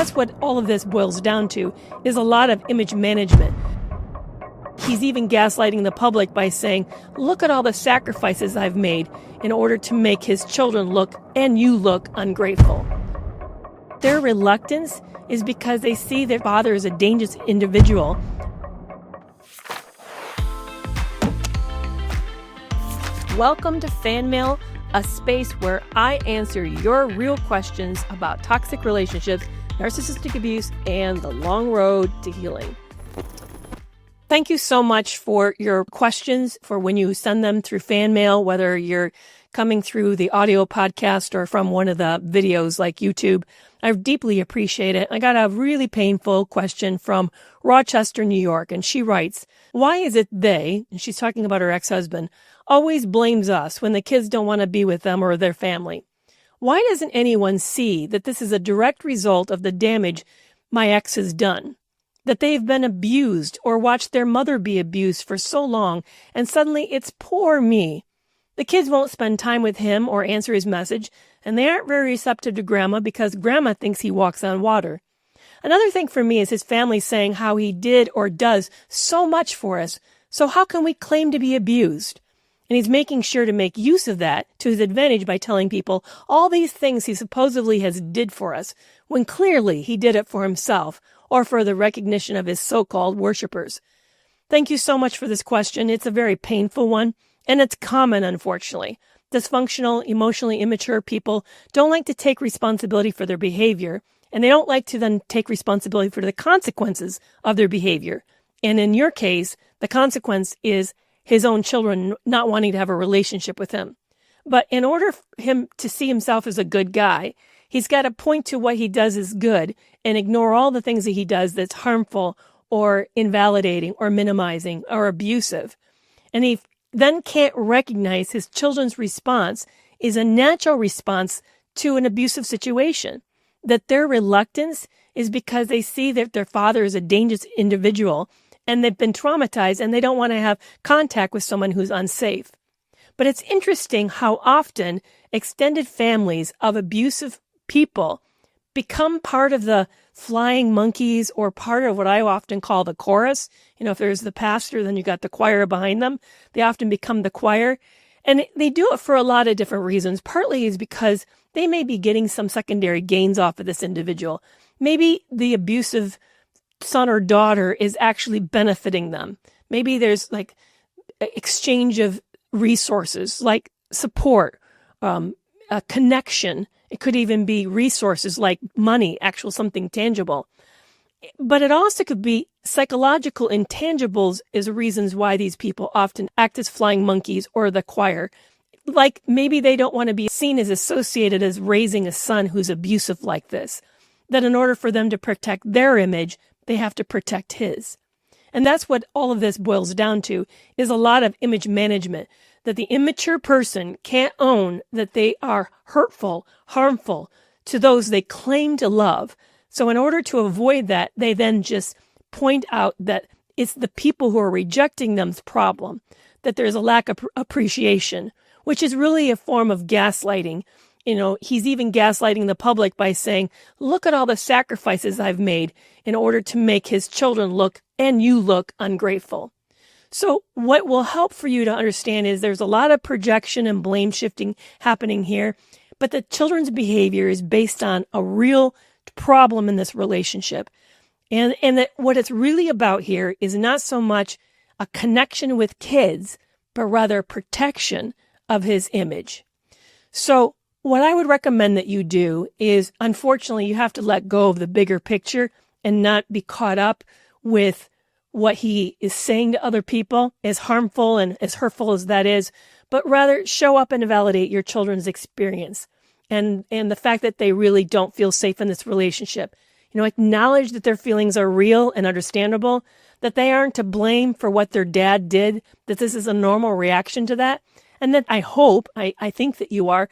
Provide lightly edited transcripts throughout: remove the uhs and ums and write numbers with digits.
that's what all of this boils down to, is a lot of image management. He's even gaslighting the public by saying, look at all the sacrifices I've made in order to make his children look, and you look, ungrateful. Their reluctance is because they see their father as a dangerous individual. Welcome to Fan Mail, a space where I answer your real questions about toxic relationships, narcissistic abuse, and the long road to healing. Thank you so much for your questions, for when you send them through fan mail, whether you're coming through the audio podcast or from one of the videos like YouTube. I deeply appreciate it. I got a really painful question from Rochester, New York, and she writes, why is it they, and she's talking about her ex-husband, always blames us when the kids don't want to be with them or their family? Why doesn't anyone see that this is a direct result of the damage my ex has done? That they've been abused or watched their mother be abused for so long, and suddenly it's poor me. The kids won't spend time with him or answer his message, and they aren't very receptive to Grandma because Grandma thinks he walks on water. Another thing for me is his family saying how he did or does so much for us, so how can we claim to be abused? And he's making sure to make use of that to his advantage by telling people all these things he supposedly has did for us, when clearly he did it for himself or for the recognition of his so-called worshipers. Thank you so much for this question. It's a very painful one, and it's common, unfortunately. Dysfunctional, emotionally immature people don't like to take responsibility for their behavior, and they don't like to then take responsibility for the consequences of their behavior. And in your case, the consequence is his own children not wanting to have a relationship with him. But in order for him to see himself as a good guy, he's got to point to what he does as good and ignore all the things that he does that's harmful or invalidating or minimizing or abusive. And he then can't recognize his children's response is a natural response to an abusive situation. That their reluctance is because they see that their father is a dangerous individual and they've been traumatized and they don't want to have contact with someone who's unsafe. But it's interesting how often extended families of abusive people become part of the flying monkeys or part of what I often call the chorus. You know, if there's the pastor, then you got the choir behind them. They often become the choir. And they do it for a lot of different reasons. Partly is because they may be getting some secondary gains off of this individual. Maybe the abusive son or daughter is actually benefiting them. Maybe there's like exchange of resources, like support, a connection. It could even be resources like money, actual something tangible. But it also could be psychological intangibles as reasons why these people often act as flying monkeys or the choir. Like maybe they don't want to be seen as associated as raising a son who's abusive like this. That in order for them to protect their image, they have to protect his. And that's what all of this boils down to, is a lot of image management. That the immature person can't own that they are hurtful, harmful to those they claim to love. So in order to avoid that, they then just point out that it's the people who are rejecting them's problem, that there's a lack of appreciation, which is really a form of gaslighting. You know, he's even gaslighting the public by saying, look at all the sacrifices I've made in order to make his children look, and you look, ungrateful. So what will help for you to understand is there's a lot of projection and blame shifting happening here, but the children's behavior is based on a real problem in this relationship. And that what it's really about here is not so much a connection with kids, but rather protection of his image. So what I would recommend that you do is, unfortunately, you have to let go of the bigger picture and not be caught up with what he is saying to other people, as harmful and as hurtful as that is, but rather show up and validate your children's experience and the fact that they really don't feel safe in this relationship. You know, acknowledge that their feelings are real and understandable, that they aren't to blame for what their dad did, that this is a normal reaction to that, and that I think that you are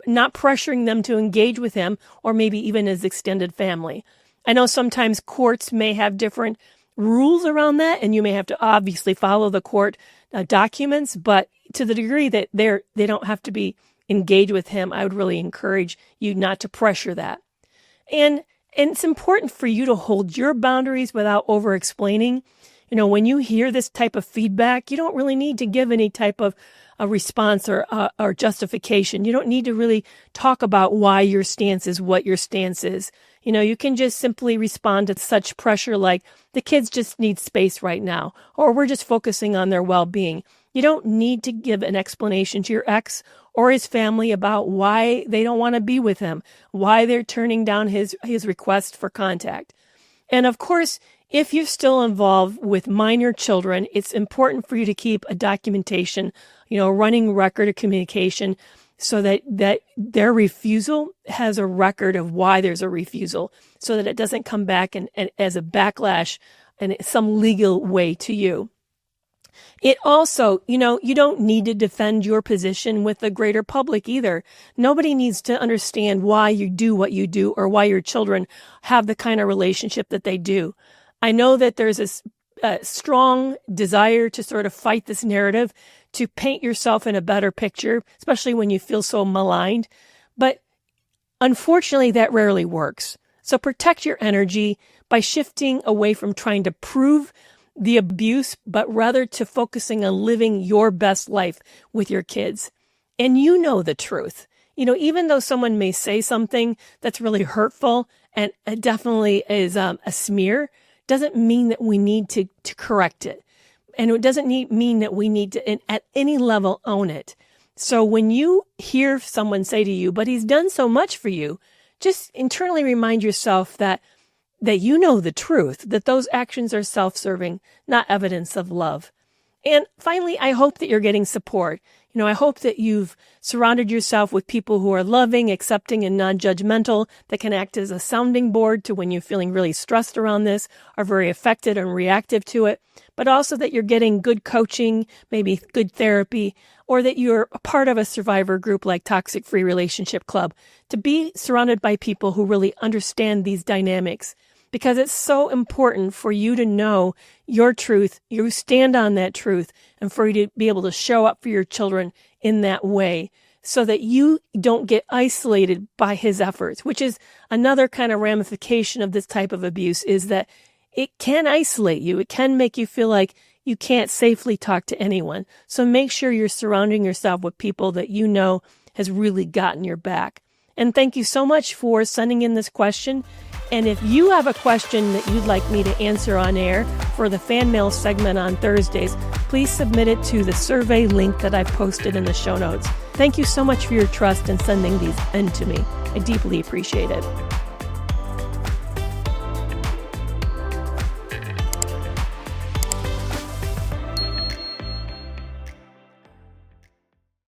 not pressuring them to engage with him or maybe even his extended family. I know sometimes courts may have different rules around that, and you may have to obviously follow the court documents, but to the degree that they don't have to be engaged with him, I would really encourage you not to pressure that. And And it's important for you to hold your boundaries without over-explaining. When you hear this type of feedback, you don't really need to give any type of a response or justification. You don't need to really talk about why your stance is what your stance is. You can just simply respond to such pressure like, the kids just need space right now, or we're just focusing on their well-being. You don't need to give an explanation to your ex or his family about why they don't want to be with him, why they're turning down his request for contact. And of course, if you're still involved with minor children, it's important for you to keep a documentation, a running record of communication, so that their refusal has a record of why there's a refusal, so that it doesn't come back and as a backlash in some legal way to you. It also, you don't need to defend your position with the greater public either. Nobody needs to understand why you do what you do or why your children have the kind of relationship that they do. I know that there's a strong desire to sort of fight this narrative, to paint yourself in a better picture, especially when you feel so maligned. But unfortunately, that rarely works. So protect your energy by shifting away from trying to prove the abuse, but rather to focusing on living your best life with your kids. And you know the truth. Even though someone may say something that's really hurtful and it definitely is a smear, doesn't mean that we need to correct it. And it doesn't mean that we need to, at any level, own it. So when you hear someone say to you, but he's done so much for you, just internally remind yourself that you know the truth, that those actions are self-serving, not evidence of love. And finally, I hope that you're getting support. I hope that you've surrounded yourself with people who are loving, accepting, and non-judgmental, that can act as a sounding board to when you're feeling really stressed around this, are very affected and reactive to it, but also that you're getting good coaching, maybe good therapy, or that you're a part of a survivor group like Toxic Free Relationship Club, to be surrounded by people who really understand these dynamics. Because it's so important for you to know your truth, you stand on that truth, and for you to be able to show up for your children in that way so that you don't get isolated by his efforts, which is another kind of ramification of this type of abuse, is that it can isolate you. It can make you feel like you can't safely talk to anyone. So make sure you're surrounding yourself with people that you know has really gotten your back. And thank you so much for sending in this question. And if you have a question that you'd like me to answer on air for the fan mail segment on Thursdays, please submit it to the survey link that I've posted in the show notes. Thank you so much for your trust in sending these in to me. I deeply appreciate it.